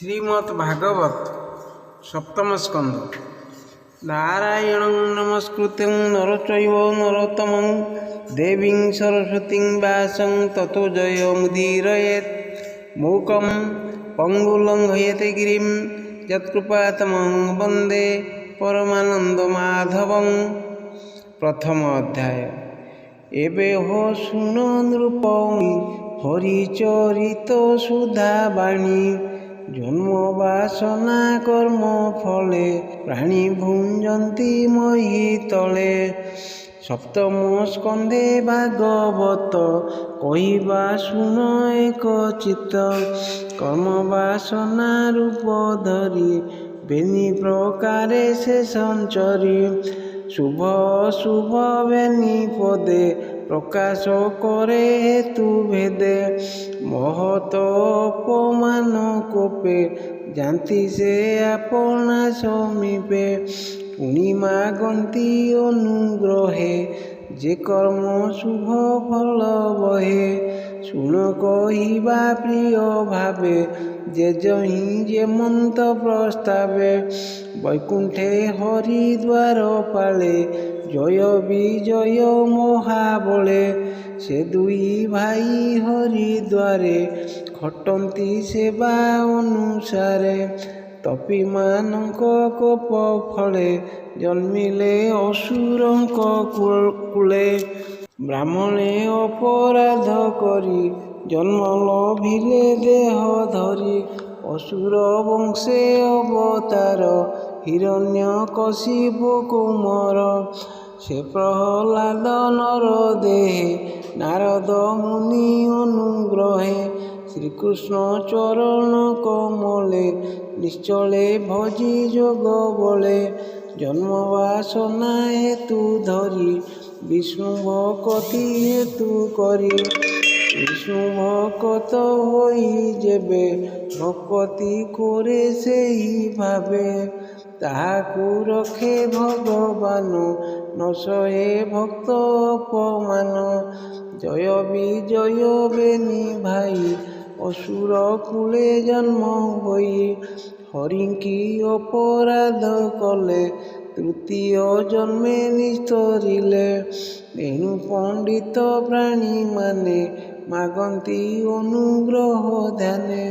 श्रीमद् भागवत सप्तम स्कंद। नारायण नमस्कृत्यं नरचैव नरोत्तमं देवीं सरस्वतीं व्यासं ततो जयमुदीरयेत्। मूकं पंगुलंघयते गिरिं यत्कृपातमं वन्दे परमानन्दमाधवं। प्रथम अध्याय। एबे हो सुन नृपमि हरिचरित सुधाबाणी। जन्म बासना कर्म फले प्राणी भुंजती मही तले। सप्तम स्कंदे भागवत कहिबा सुन एक चित्त। कर्म बासना रूप धरी बेनी प्रकारे से संचरी। शुभ शुभ बेनी पदे प्रकाश करे हेतु भेदे। महत अपमान कोपे जानती से अपना समीपे। पुणी मागंती अनुग्रहे जे कर्म शुभ फल बहे। शुण कहिबा प्रिय भावे जे जही जे मंत प्रस्तावे। वैकुंठे हरिद्वार पाले जय विजय महाबले। से दुई भाई हरिद्वारे खटंती सेवा अनुसारे। तपी मानक कोप फले जन्मिले असुरंक कूले। ब्राह्मणे अपराध करी जन्म लभिले देह धरी। असुर वंशे अवतार हिरण्यकशिप कुमार। से प्रहलाद नर देहे नारद मुनि अनुग्रहे। श्रीकृष्ण चरण कमले निश्चले भजी जोग बले। जन्म वासना हेतु धरी विष्णु भक्ति हेतु करी। विष्णु भक्त होई जेबे भक्ति करे सेही भावे। ताहाकु रखे भगवान न सहे भक्त अपमान। जय विजय बेनी भाई असुर कूले जन्म होई। हरिंकी अपराध कले तृतीय जन्मे निस्तरिले। एणु पंडित प्राणी माने मागंती अनुग्रह ध्याने।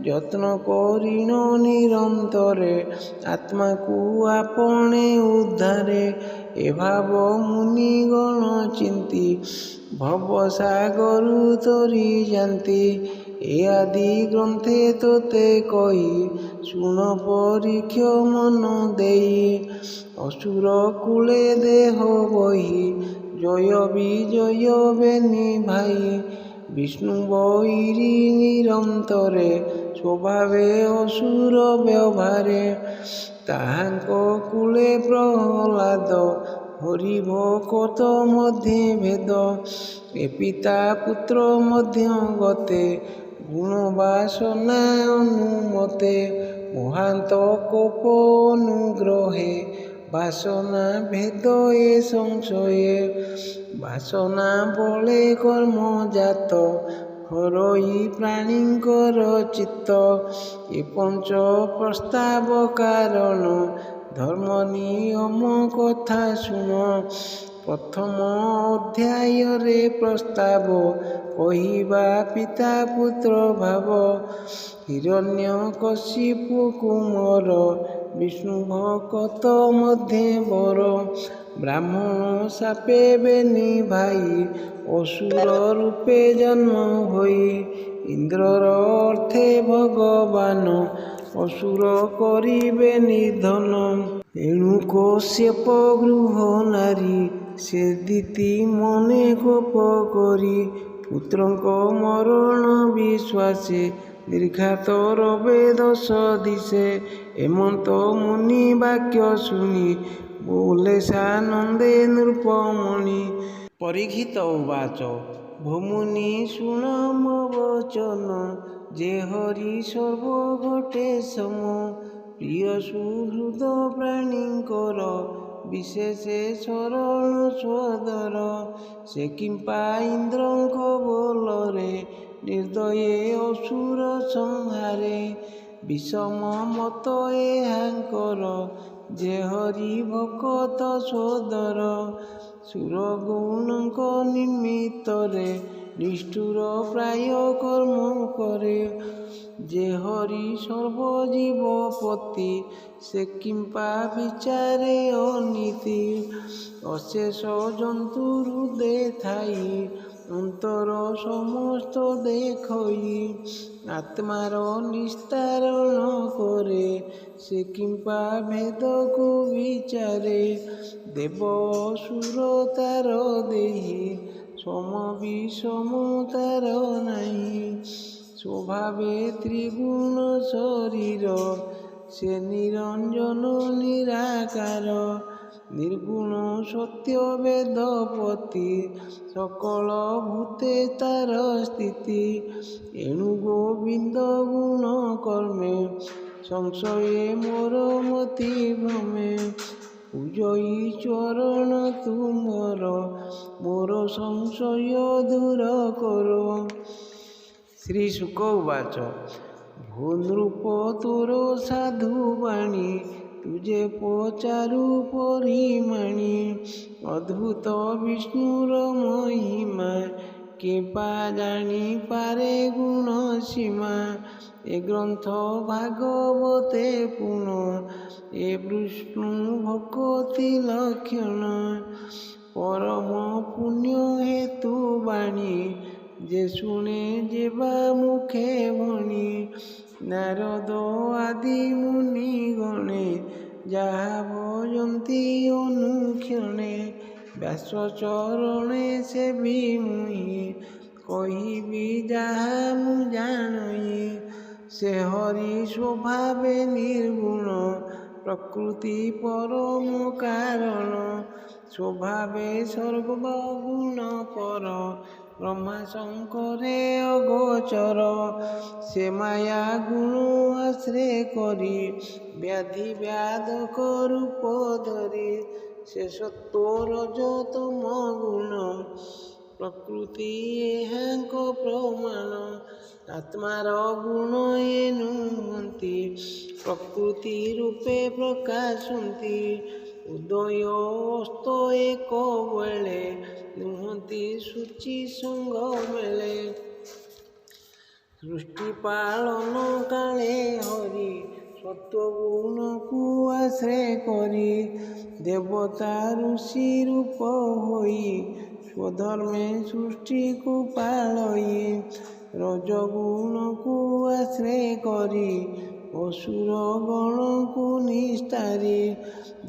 यत्न करिण निरंतरे आत्मा को आपणे उद्धारे। ए भाव मुनिगण चिंती भवसागरु तरी जानती। ए आदि ग्रंथे तोते कही शुण परीक्ष मन देई। असुर कूले देह बही जय विजय बेनी भाई। विष्णु बैरी निरंतरे स्वभावे असुर व्यवहारे। ताहांक कूले प्रहलाद हरि भक्त मध्ये भेद। ए पिता पुत्र मध्य गते गुण वासना अनुमते। महांत कोप अनुग्रहे वासना भेद ए संशये। वासना बले कर्म जात हरई प्राणींकर चित्त। ए पंच प्रस्ताव कारण धर्म नियम कथा शुण। प्रथम अध्याय रे प्रस्ताव कहिबा पिता पुत्र भाव। हिरण्यकशिप कुमार विष्णु भक्त मध्ये बर। ब्राह्मण सापे बेनी भाई असुर रूपे जन्म होई। इंद्रर अर्थे भगवान असुर करिबे निधन। एणु कश्यप गृह नारी से दीति मने कोप करी। पुत्रंक मरण विश्वासे दीर्घात रवे दश दिशे। एमंत मुनि वाक्य शुनि बोले सानंदे नृपमणि। परीक्षित उवाच भोमुनि शुण मो वचन। जे हरि सर्व घटे सम। प्रिय सुहृद प्राणींकर विशेषे शरण स्वदर। से किंपा इंद्रंक बोलरे निर्दये असुर संहारे। ବିଷମ ମତ ଏହାଙ୍କର, ଯେ ହରି ଭକତ ସୋଦର। ସୁରଗୁଣଙ୍କ ନିମିତ୍ତରେ ନିଷ୍ଠୁର ପ୍ରାୟ କର୍ମ କରେ, ଯେ ହରି ସର୍ବଜୀବପତି, ସେ କିମ୍ପା ବିଚାରେ ଅନୀତି। ଅଶେଷ ଜନ୍ତୁ ହୃଦେ ଥାଇ, ଅନ୍ତର ସମସ୍ତ ଦେଖଇ, ଆତ୍ମାର ନିସ୍ତାରଣ କରେ, ସେ କିମ୍ପା ଭେଦକୁ ବିଚାରେ। ଦେବ ଅସୁର ତାର ଦେହି, ସମ ବିଷମ ତାର ନାହିଁ। ସ୍ୱଭାବେ ତ୍ରିଗୁଣ ଶରୀର, ସେ ନିରଞ୍ଜନ ନିରାକାର। ନିର୍ଗୁଣ ସତ୍ୟ ବେଦପତି, ସକଳ ଭୂତେ ତାର ସ୍ଥିତି। ଏଣୁ ଗୋବିନ୍ଦ ଗୁଣ କର୍ମେ, ସଂଶୟେ ମୋର ମତି ଭ୍ରମେ। ପୂଜଇ ଚରଣ ତୁମର, ମୋର ସଂଶୟ ଦୂର କର। ଶ୍ରୀ ଶୁକ ଉବାଚ। ଭୋ ନୃପ ତୋର ସାଧୁ ବାଣୀ, ତୁଜେ ପଚାରୁ ପରିମାଣି। ଅଦ୍ଭୁତ ବିଷ୍ଣୁର ମହିମା, କେ ପା ଜାଣିପାରେ ଗୁଣ ସୀମା। ଏ ଗ୍ରନ୍ଥ ଭାଗବତେ ପୁଣ, ଏ ବିଷ୍ଣୁ ଭକତି ଲକ୍ଷଣ। ପରମ ପୁଣ୍ୟ ହେତୁ ବାଣୀ, ଯେ ଶୁଣେ ଯେ ବା ମୁଖେ ଭଣି। ନାରଦ ଆଦି ମୁନି ଗଣେ, ଯାହା ଭଜନ୍ତି ଅନୁକ୍ଷଣେ। ବ୍ୟାସ ଚରଣେ ସେବି ମୁହିଁ, କହିବି ଯାହା ମୁଁ ଜାଣଇ। ସେ ହରି ସ୍ୱଭାବେ ନିର୍ଗୁଣ, ପ୍ରକୃତି ପରମ କାରଣ। ସ୍ୱଭାବେ ସର୍ବଗୁଣ ପର, ବ୍ରହ୍ମା ଶଙ୍କରେ ଅଗୋଚର। ସେ ମାୟା ଗୁଣ ଆଶ୍ରେ କରି, ବ୍ୟାଧି ବ୍ୟାଧକ ରୂପ ଧରି। ସେ ସତ୍ୱ ରଜ ତମ ଗୁଣ, ପ୍ରକୃତି ଏହାଙ୍କ ପ୍ରମାଣ। ଆତ୍ମାର ଗୁଣ ଏ ନୁହନ୍ତି, ପ୍ରକୃତି ରୂପେ ପ୍ରକାଶନ୍ତି। ଉଦୟ ଅସ୍ତ ଏକ ବେଳେ, ନୁହନ୍ତି ସୂଚି ସଙ୍ଗ ମେଳେ। ସୃଷ୍ଟି ପାଳନ କାଳେ ହରି, ସତ୍ୱଗୁଣକୁ ଆଶ୍ରେ କରି। ଦେବତା ଋଷି ରୂପ ହୋଇ, ସ୍ୱଧର୍ମେ ସୃଷ୍ଟିକୁ ପାଳଇ। ରଜଗୁଣକୁ ଆଶ୍ରେ କରି, ଅସୁର ଗଣକୁ ନିସ୍ତାରି।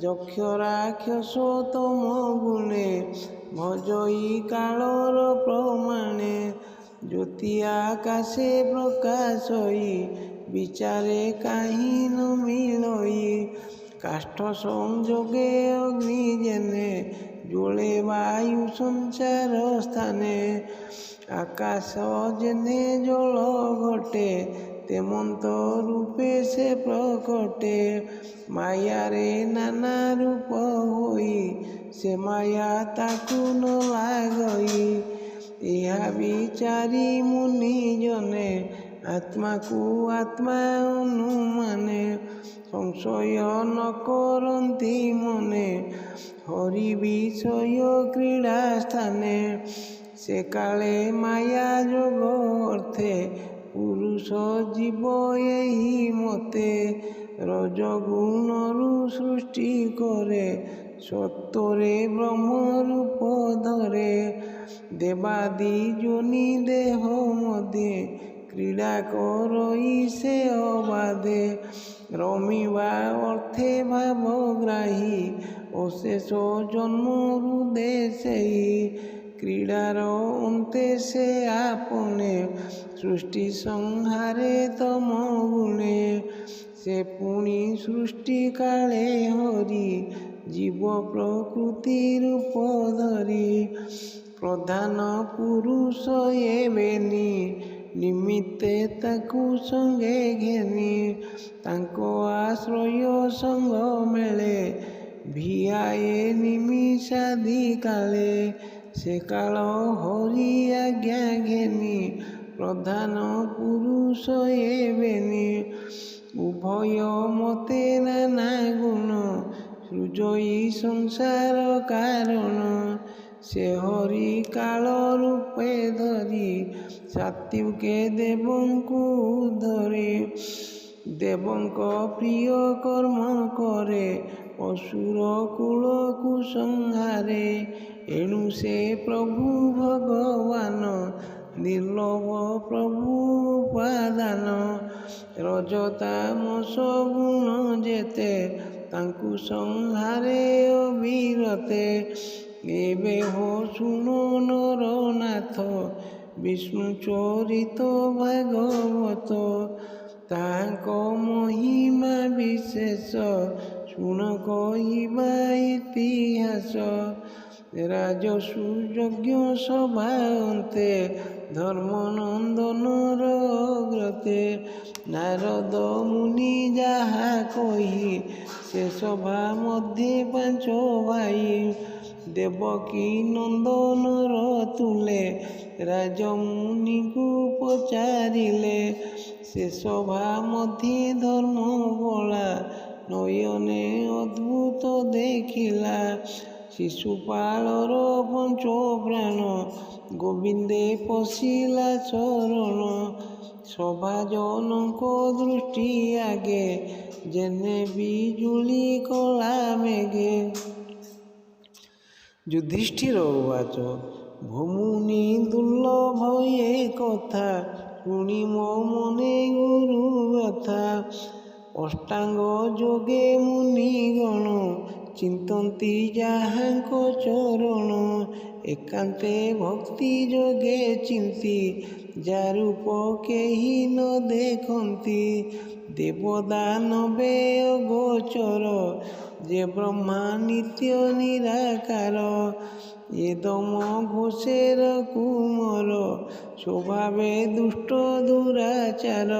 ଯକ୍ଷ ରାକ୍ଷସ ତମ ଗୁଣେ, ଭଜଇ କାଳର ପ୍ରମାଣେ। ଜ୍ୟୋତି ଆକାଶେ ପ୍ରକାଶଇ, ବିଚାରେ କାହିଁ ନ ମିଳଇ। କାଷ୍ଠ ସଂଯୋଗେ ଅଗ୍ନି ଯେନେ, ଜ୍ୱଳେ ବାୟୁ ସଂଚାର ସ୍ଥାନେ। ଆକାଶ ଯେନେ ଜଳ ଘଟେ, ତେମନ୍ତ ରୂପେ ସେ ପ୍ରକଟେ। ମାୟାରେ ନାନା ରୂପ ହୋଇ, ସେ ମାୟା ତାକୁ ନ ଲାଗଇ। ଏହା ବିଚାରି ମୁନି ଜନେ, ଆତ୍ମାକୁ ଆତ୍ମା ଅନୁମାନେ। ସଂଶୟ ନ କରନ୍ତି ମନେ, ହରି ବିଷୟ କ୍ରୀଡ଼ା ସ୍ଥାନେ। ସେ କାଳେ ମାୟା ଯୋଗ ଅର୍ଥେ, ପୁରୁଷ ଜୀବ ଏହି ମତେ। ରଜଗୁଣରୁ ସୃଷ୍ଟି କରେ, ସତ୍ୱରେ ବ୍ରହ୍ମ ରୂପ ଧରେ। ଦେବାଦି ଯୋନି ଦେହ ମଧ୍ୟେ, କ୍ରୀଡ଼ା କରଇ ସେ ଅବାଧେ। ରମିବା ଅର୍ଥେ ଭାବଗ୍ରାହୀ, ଅଶେଷ ଜନ୍ମରୁ ଦେ ସେଇ। କ୍ରୀଡ଼ାର ଅନ୍ତେ ସେ ଆପନେ, ସୃଷ୍ଟି ସଂହାରେ ତମ ଗୁଣେ। ସେ ପୁଣି ସୃଷ୍ଟି କାଳେ ହରି, ଜୀବ ପ୍ରକୃତି ରୂପ ଧରି। ପ୍ରଧାନ ପୁରୁଷ ଏବେନି, ନିମିତ୍ତେ ତାକୁ ସଙ୍ଗେ ଘେନି। ତାଙ୍କ ଆଶ୍ରୟ ସଙ୍ଗ ମେଳେ, ଭିଆଏ ନିମିଷାଦି କାଳେ। ସେ କାଳ ହରି ଆଜ୍ଞା ଘେନି, ପ୍ରଧାନ ପୁରୁଷ ଏବେନି। ଉଭୟ ମତେ ନାନା ଗୁଣ ସୃଜଇ ସଂସାର କାରଣ। ସେ ହରି କାଳ ରୂପେ ଧରି ସାତ୍ୱିକେ ଦେବଙ୍କୁ ଧରେ। ଦେବଙ୍କ ପ୍ରିୟ କର୍ମ କରେ ଅସୁର କୂଳକୁ ସଂହାରେ। ଏଣୁ ସେ ପ୍ରଭୁ ଭଗବାନ ନିର୍ଲୋଭ ପ୍ରଭୁ ଉପାଦାନ। ରଜତାମସ ଗୁଣ ଯେତେ ତାଙ୍କୁ ସଂହାରେ ଅବିରତେ। ଏବେ ହୋ ଶୁଣ ନରନାଥ ବିଷ୍ଣୁ ଚରିତ ଭାଗବତ। ତାହାଙ୍କ ମହିମା ବିଶେଷ ଶୁଣ କହିବା ଇତିହାସ। ରାଜସୁ ଯଜ୍ଞ ସଭା ଅନ୍ତେ ଧର୍ମନନ୍ଦନର ଅଗ୍ରତେ। ନାରଦ ମୁନି ଯାହା କହି ସେ ସଭା ମଧ୍ୟେ ପାଞ୍ଚ ଭାଇ। ଦେବକୀ ନନ୍ଦନର ତୁଲେ ରାଜମୁନିଙ୍କୁ ପଚାରିଲେ। ସେ ସଭା ମଧ୍ୟେ ଧର୍ମବଳା ନୟନେ ଅଦ୍ଭୁତ ଦେଖିଲା। ଶିଶୁପାଳର ପଞ୍ଚ ପ୍ରାଣ ଗୋବିନ୍ଦେ ପଶିଲା ଶରଣ। ସଭାଜନଙ୍କ ଦୃଷ୍ଟି ଆଗେ ଯେନେ ବିଜୁଳି କଳା ମେଘେ। ଯୁଧିଷ୍ଠିର ଉବାଚ ଭୋମୁନି ଦୁର୍ଲଭ ଏ କଥା ଶୁଣି ମୋ ମନେ ଗୁରୁ ବ୍ୟଥା। ଅଷ୍ଟାଙ୍ଗ ଯୋଗେ ମୁନିଗଣ ଚିନ୍ତନ୍ତି ଯାହାଙ୍କ ଚରଣ। ଏକାନ୍ତେ ଭକ୍ତି ଯୋଗେ ଚିନ୍ତି ଯା ରୂପ କେହି ନ ଦେଖନ୍ତି। ଦେବଦାନବେ ଅଗୋଚର ଯେ ବ୍ରହ୍ମା ନିତ୍ୟ ନିରାକାର। ଏ ଦମ ଘୋଷେର କୁମର ସ୍ୱଭାବେ ଦୁଷ୍ଟ ଦୁରାଚାର।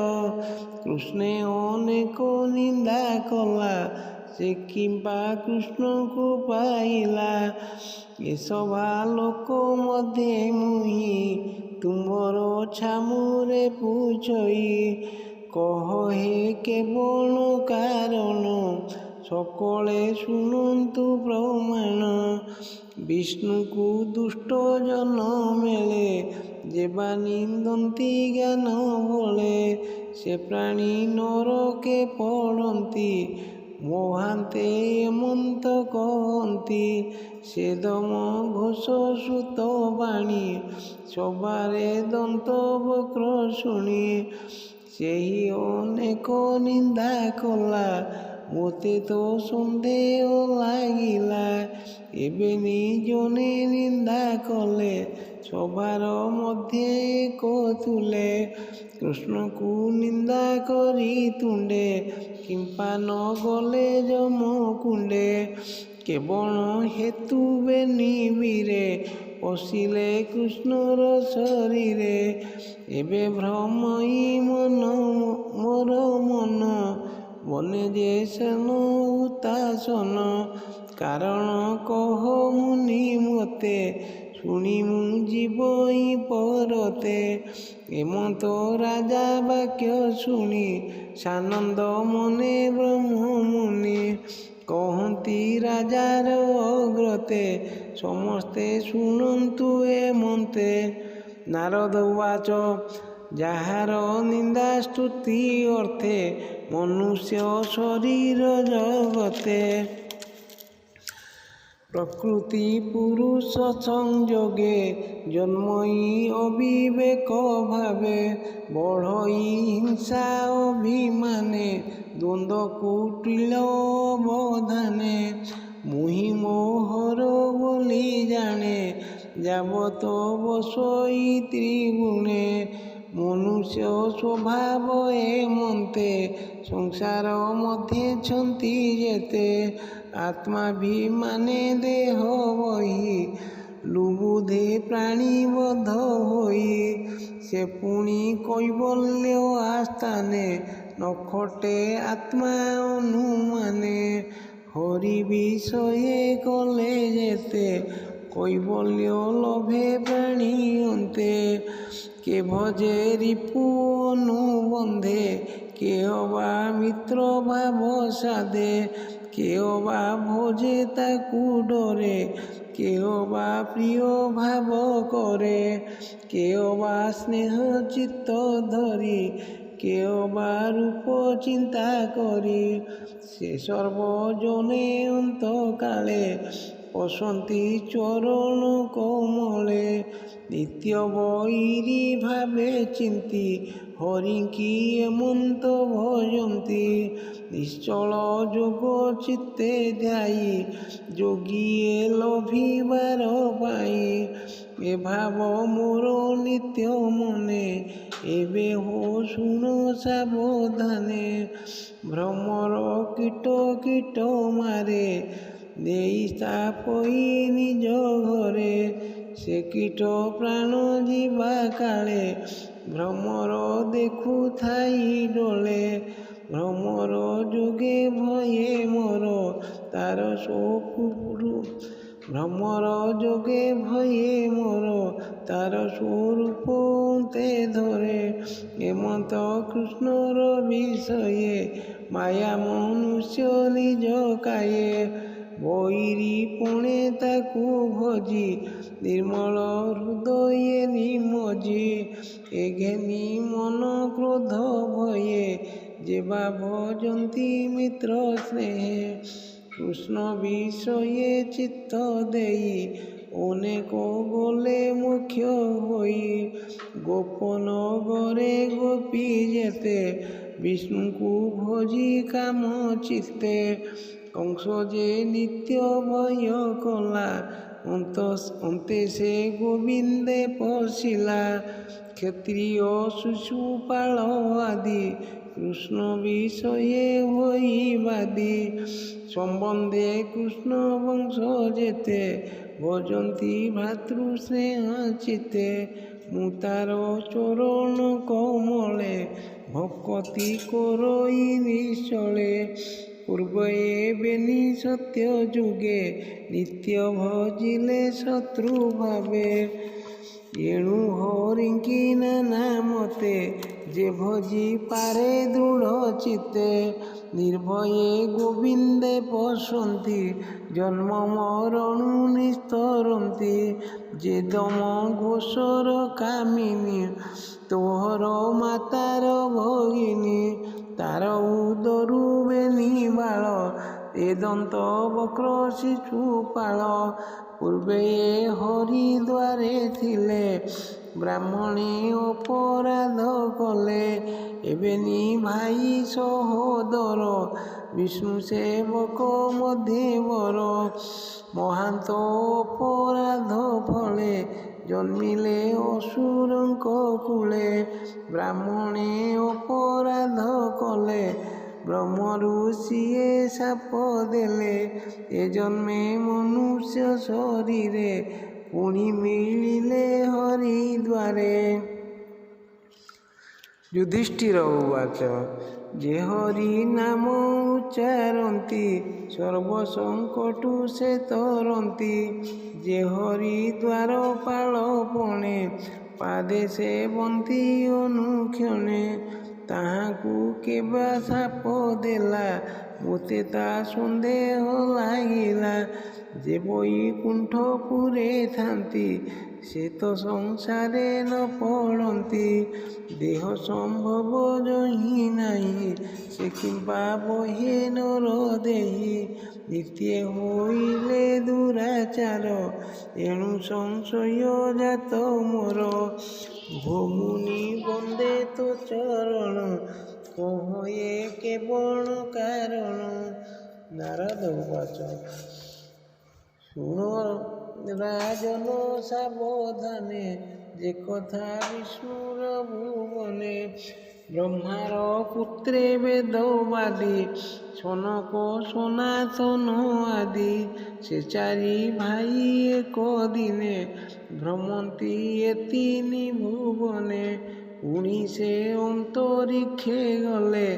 କୃଷ୍ଣେ ଅନେକ ନିନ୍ଦା କଲା ସେ କିମ୍ବା କୃଷ୍ଣଙ୍କୁ ପାଇଲା। ଏ ସଭା ଲୋକ ମଧ୍ୟେ ମୁହିଁ ତୁମ୍ଭର ଛାମୁରେ ପୁଛଇ। କହ ହେ କେବଳ କାରଣ ସକଳେ ଶୁଣନ୍ତୁ ପ୍ରମାଣ। ବିଷ୍ଣୁଙ୍କୁ ଦୁଷ୍ଟ ଜନ ମେଳେ ଯେବା ନିନ୍ଦନ୍ତି ଜ୍ଞାନ ବଳେ। ସେ ପ୍ରାଣୀ ନରକେ ପଡ଼ନ୍ତି ମୋହାନ୍ତେ ଏମନ୍ତ କହନ୍ତି। ସେ ଦମ ଘୋଷ ସୁତ ବାଣୀ ସବାରେ ଦନ୍ତ ବକ୍ର ଶୁଣି। ସେହି ଅନେକ ନିନ୍ଦା କଲା ମୋତେ ତ ସନ୍ଦେହ ଲାଗିଲା। ଏବେ ନିଜନେ ନିନ୍ଦା କଲେ ସଭାର ମଧ୍ୟେ ଏକ ତୁଲେ। କୃଷ୍ଣଙ୍କୁ ନିନ୍ଦା କରି ତୁଣ୍ଡେ କିମ୍ପା ନ ଗଲେ ଯମକୁଣ୍ଡେ। କେବଳ ହେତୁ ବେନିବିରେ ପଶିଲେ କୃଷ୍ଣର ଶରୀରେ। ଏବେ ଭ୍ରମଇ ମନ ମୋର ମନ ବନେ ଯେ ସେନ ହୁତାସନ। କାରଣ କହ ମୁନି ମୋତେ ଶୁଣି ମୁଁ ଯିବଇ ପରତେ। ଏମନ୍ତ ରାଜା ବାକ୍ୟ ଶୁଣି ସାନନ୍ଦ ମନେ ବ୍ରହ୍ମ ମୁନି। କହନ୍ତି ରାଜାର ଅଗ୍ରତେ ସମସ୍ତେ ଶୁଣନ୍ତୁ ଏମନ୍ତେ। ନାରଦ ଉବାଚ ଯାହାର ନିନ୍ଦା ସ୍ତୁତି ଅର୍ଥେ ମନୁଷ୍ୟ ଶରୀର ଜଗତେ। ପ୍ରକୃତି ପୁରୁଷ ସଂଯୋଗେ ଜନ୍ମଇ ଅବିବେକ ଭାବେ। ବଢ଼ଇ ହିଂସା ଅଭିମାନେ ଦ୍ୱନ୍ଦ୍ୱ କୁଟିଳ ଅବଧାନେ। ମୁହିଁ ମୋହର ବୋଲି ଜାଣେ ଯାବତ ବସଇ ତ୍ରିଗୁଣେ। ମନୁଷ୍ୟ ସ୍ୱଭାବ ଏମନ୍ତେ ସଂସାର ମଧ୍ୟେ ଛନ୍ତି ଯେତେ। ଆତ୍ମାଭିମାନେ ଦେହ ବହି ଲୁବୁଧେ ପ୍ରାଣୀ ବଧ ହୋଇ। ସେ ପୁଣି କୈବଲ୍ୟ ଆସ୍ଥାନେ ନ ଖଟେ ଆତ୍ମା ଅନୁମାନେ। ହରି ବିଷୟେ କଲେ ଯେତେ କୈବଲ୍ୟ ଲୋଭେ ପ୍ରାଣୀ ଅନ୍ତେ। କେ ଭଜେ ରିପୁ ଅନୁବନ୍ଧେ କେହ ବା ମିତ୍ର ଭାବ ସାଧେ, କେହ ବା ଭୋଜେ ତାକୁ ଡରେ, କେହ ବା ପ୍ରିୟ ଭାବ କରେ, କେହ ବା ସ୍ନେହ ଚିତ୍ତ ଧରି, କେହ ବା ରୂପ ଚିନ୍ତା କରି। ସେ ସର୍ବଜନେ ଅନ୍ତକାଳେ ପଶନ୍ତି ଚରଣ କମଳେ। ନିତ୍ୟ ବୈରୀ ଭାବେ ଚିନ୍ତି ହରିଙ୍କି ଏମନ୍ତ ଭଜନ୍ତି। ନିଶ୍ଚଳ ଯୋଗ ଚିତ୍ତେ ଧ୍ୟାଇ ଯୋଗୀଏ ଲଭିବାର ପାଇ। ଏ ଭାବ ମୋର ନିତ୍ୟ ମନେ ଏବେ ହୋ ଶୁଣ ସାବଧାନେ। ଭ୍ରମର କୀଟ କୀଟ ମାରେ ଦେଇ ସ୍ଥାପଇ ନିଜ ଘରେ। ସେ କୀଟ ପ୍ରାଣ ଯିବା କାଳେ ଭ୍ରମର ଦେଖୁଥାଇ ଡଳେ। ଭ୍ରମର ଯୋଗେ ଭୟେ ମୋର ତାର ଭ୍ରମର ଯୋଗେ ଭୟେ ମୋର ତାର ସ୍ୱରୂପ ଅନ୍ତେ ଧରେ। ଏମନ୍ତ କୃଷ୍ଣର ବିଷୟେ ମାୟା ମନୁଷ୍ୟ ନିଜ କାୟେ। ବୈରୀ ପୁଣେ ତାକୁ ଭଜି ନିର୍ମଳ ହୃଦୟେ ନିମଜି। ଏ ଘେନି ମନ କ୍ରୋଧ ଭୟେ ଯେବା ଭଜନ୍ତି ମିତ୍ର ସ୍ନେହେ। କୃଷ୍ଣ ବିଷୟେ ଚିତ୍ତ ଦେଇ ଅନେକ ଗଲେ ମୋକ୍ଷ ହୋଇ। ଗୋପନଗରେ ଗୋପୀ ଯେତେ ବିଷ୍ଣୁଙ୍କୁ ଭଜି କାମ ଚିତ୍ତେ। କଂସ ଯେ ନିତ୍ୟ ଭୟ କଲା ଅନ୍ତେ ସେ ଗୋବିନ୍ଦେ ପଶିଲା। କ୍ଷତ୍ରିୟ ଶିଶୁପାଳ ଆଦି କୃଷ୍ଣ ବିଷୟେ ହୋଇ ବାଦି। ସମ୍ବନ୍ଧେ କୃଷ୍ଣ ବଂଶ ଯେତେ ଭଜନ୍ତି ଭାତୃ ସ୍ନେହ ଚିତ୍ତେ। ମୁଁ ତାର ଚରଣ କମଳେ ଭକତି କରଇ ନିଶ୍ଚଳେ। ପୂର୍ବେ ବେନି ସତ୍ୟ ଯୁଗେ ନିତ୍ୟ ଭଜିଲେ ଶତ୍ରୁ ଭାବେ। ଏଣୁ ହରିଙ୍କି ନାନା ମତେ ଯେ ଭଜି ପାରେ ଦୃଢ଼ ଚିତ୍ତେ। ନିର୍ଭୟେ ଗୋବିନ୍ଦେ ପଶନ୍ତି ଜନ୍ମ ମରଣୁ ନିସ୍ତରନ୍ତି। ଯେ ଦମ ଘୋଷର କାମିନୀ ତୋହର ମାତାର ଭଗିନୀ। ତାର ଉଦରୁ ବେନି ବାଳ ଏ ଦନ୍ତ ବକ୍ର ଶିଶୁପାଳ। ପୂର୍ବେ ଏ ହରିଦ୍ୱାରେ ଥିଲେ ବ୍ରାହ୍ମଣେ ଅପରାଧ କଲେ। ଏବେନି ଭାଇ ସହୋଦର ବିଷ୍ଣୁ ସେବକ ମଧ୍ୟେବର। ମହାନ୍ତ ଅପରାଧ ଫଳେ ଜନ୍ମିଲେ ଅସୁରଙ୍କ କୂଳେ। ବ୍ରାହ୍ମଣେ ଅପରାଧ କଲେ ବ୍ରହ୍ମରୁ ସିଏ ଶାପ ଦେଲେ। ଏ ଜନ୍ମେ ମନୁଷ୍ୟ ଶରୀରେ ପୁଣି ମିଳିଲେ ହରିଦ୍ୱାରେ। ଯୁଧିଷ୍ଠିର ଉବାଚ ଯେ ହରି ନାମ ଉଚ୍ଚାରନ୍ତି ସର୍ବ ସଙ୍କଟୁ ସେ ତରନ୍ତି। ଯେ ହରିଦ୍ୱାର ପାଳ ପଣେ ପାଦେ ସେବନ୍ତି ଅନୁକ୍ଷଣେ। ତାହାଙ୍କୁ କେବା ଶାପ ଦେଲା ମୋତେ ତା ସନ୍ଦେହ ଲାଗିଲା। ଯେ ବୈକୁଣ୍ଠପୁରେ ଥାନ୍ତି ସେ ତ ସଂସାରେ ନ ପଡ଼ନ୍ତି। ଦେହ ସମ୍ଭବ ଯହିଁ ନାହିଁ ସେ କିମ୍ବା ବହେ ନର ଦେହି। ନିତ୍ୟ ହୋଇଲେ ଦୁରାଚାର ଏଣୁ ସଂଶୟ ଜାତ ମୋର। ଭୂମୁନି ବନ୍ଦେ ତୋ ଚରଣ କହ ଏ କେବଳ କାରଣ। ନାରଦ ଉବାଚ ଶୁଣ ରାଜନ ସାବଧାନେ ଯେ କଥା ବିଷ୍ଣୁର ଭୁବନେ। ବ୍ରହ୍ମାର ପୁତ୍ରେ ବେଦବାଦୀ ସନକ ସନାତନ ଆଦି। ସେ ଚାରି ଭାଇ ଏକ ଦିନେ ଭ୍ରମନ୍ତି ଏ ତିନି ଭୁବନେ। ପୁଣି ସେ ଅନ୍ତରୀକ୍ଷେ ଗଲେ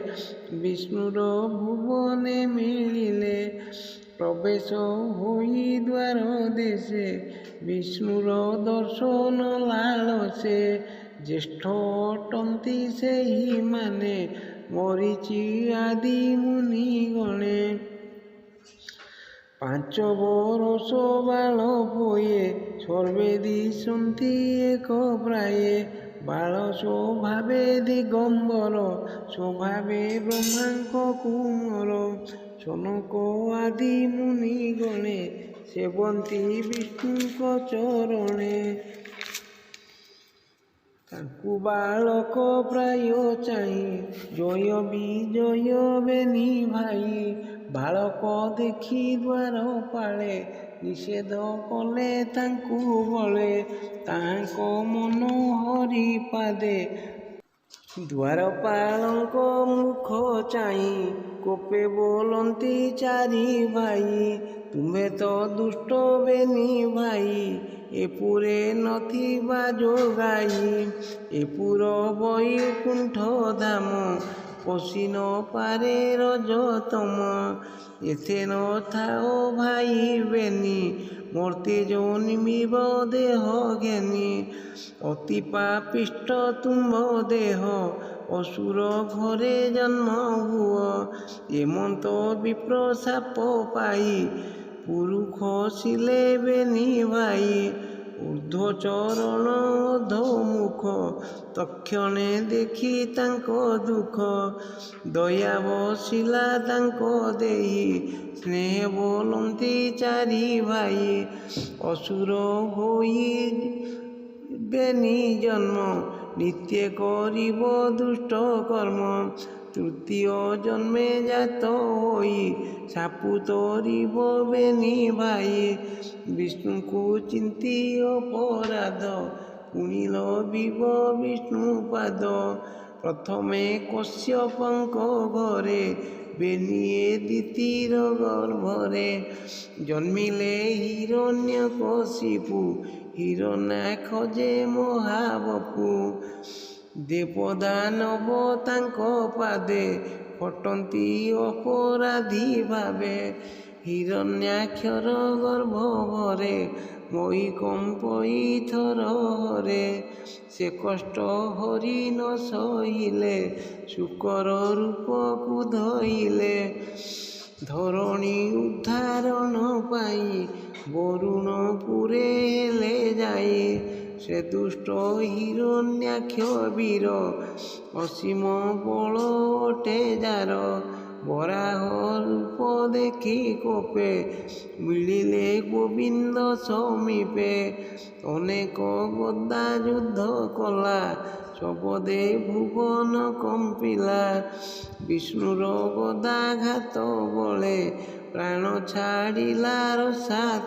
ବିଷ୍ଣୁର ଭୁବନେ ମିଳିଲେ। ପ୍ରବେଶ ହୋଇ ଦ୍ୱାର ଦେଶେ ବିଷ୍ଣୁର ଦର୍ଶନ ଲାଳସେ। ଜ୍ୟେଷ୍ଠ ଅଟନ୍ତି ସେହି ମାନେ ମରିଚି ଆଦି ମୁନି ଗଣେ। 5 ବରଷ ବାଳ ପୋଏ ସର୍ବେ ଦିଶନ୍ତି ଏକ ପ୍ରାୟେ। ବାଳ ସ୍ୱଭାବେ ଦିଗମ୍ବର ସ୍ୱଭାବେ ବ୍ରହ୍ମାଙ୍କ କୁମର। ସନକ ଆଦି ମୁନି ଗଣେ ସେବନ୍ତି ବିଷ୍ଣୁଙ୍କ ଚରଣେ। ତାଙ୍କୁ ବାଳକ ପ୍ରାୟ ଚାହିଁ ଜୟ ବିଜୟ ବେନି ଭାଇ। ବାଳକ ଦେଖି ଦ୍ୱାର ପାଳେ ନିଷେଧ କଲେ ତାଙ୍କୁ ବଳେ। ତାଙ୍କ ମନ ହରି ପାଦେ ଦ୍ୱାରପାଳଙ୍କ ମୁଖ ଚାହିଁ କୋପେ ବୋଲନ୍ତି ଚାରି ଭାଇ। ତୁମ୍ଭେ ତ ଦୁଷ୍ଟ ବେନି ଭାଇ ଏପୁରେ ନଥିବା ଯୋଗାଇ। ଏପୁର ବୈକୁଣ୍ଠ ଧାମ ପଶି ନ ପାରେ ରଜତମ। ଏଥେ ନ ଥାଅ ଭାଇ ବେନି ମର୍ତ୍ତ୍ୟ ଜନ୍ମିବ ଦେହ ଘେନି। ଅତି ପାପିଷ୍ଠ ତୁମ୍ଭ ଦେହ ଅସୁର ଘରେ ଜନ୍ମ ହୁଅ। ଏମନ୍ତ ବିପ୍ର ଶାପ ପାଇ ପୁରୁ ଖସିଲେ ବେନି ଭାଇ। ଊର୍ଦ୍ଧ୍ୱ ଚରଣ ଅଧୋମୁଖ ତକ୍ଷଣେ ଦେଖି ତାଙ୍କ ଦୁଃଖ। ଦୟା ବସିଲା ତାଙ୍କ ଦେହି ସ୍ନେହ ବୋଲନ୍ତି ଚାରି ଭାଇ। ଅସୁର ହୋଇ ବେନି ଜନ୍ମ ନିତ୍ୟ କରିବ ଦୁଷ୍ଟ କର୍ମ। ତୃତୀୟ ଜନ୍ମେ ଜାତ ହୋଇ ସାପୁ ତରିବ ବେନି ଭାଇ। ବିଷ୍ଣୁଙ୍କୁ ଚିନ୍ତି ଅପରାଧ ପୁଣି ଲଭିବ ବିଷ୍ଣୁ ପାଦ। ପ୍ରଥମେ କଶ୍ୟପଙ୍କ ଘରେ ବେନି ଏ ଦିତିର ଗର୍ଭରେ। ଜନ୍ମିଲେ ହିରଣ୍ୟକଶିପୁ ହିରଣ୍ୟାକ୍ଷ ଯେ ମହାବପୁ। ଦେବଦାନବ ତାଙ୍କ ପାଦେ ଖଟନ୍ତି ଅପରାଧୀ ଭାବେ। ହିରଣ୍ୟାକ୍ଷର ଗର୍ଭ ଭରେ ମହି କମ୍ପଇ ଥରହରେ। ସେ କଷ୍ଟ ହରି ନ ସହିଲେ ଶୂକର ରୂପକୁ ଧଇଲେ। ଧରଣୀ ଉଦ୍ଧାରଣ ପାଇଁ ବରୁଣପୁରେ ହେଲେ ଯାଇ। ସେ ଦୁଷ୍ଟ ହିରଣ୍ୟାକ୍ଷ ବୀର ଅସୀମ ବଳ ଅଟେ ଯାର। ବରାହ ରୂପ ଦେଖି କୋପେ ମିଳିଲେ ଗୋବିନ୍ଦ ସମୀପେ। ଅନେକ ଗଦା ଯୁଦ୍ଧ କଲା ସପଦେ ଭୁବନ କମ୍ପିଲା। ବିଷ୍ଣୁର ଗଦାଘାତ ବଳେ ପ୍ରାଣ ଛାଡ଼ିଲା ରସାତଳେ।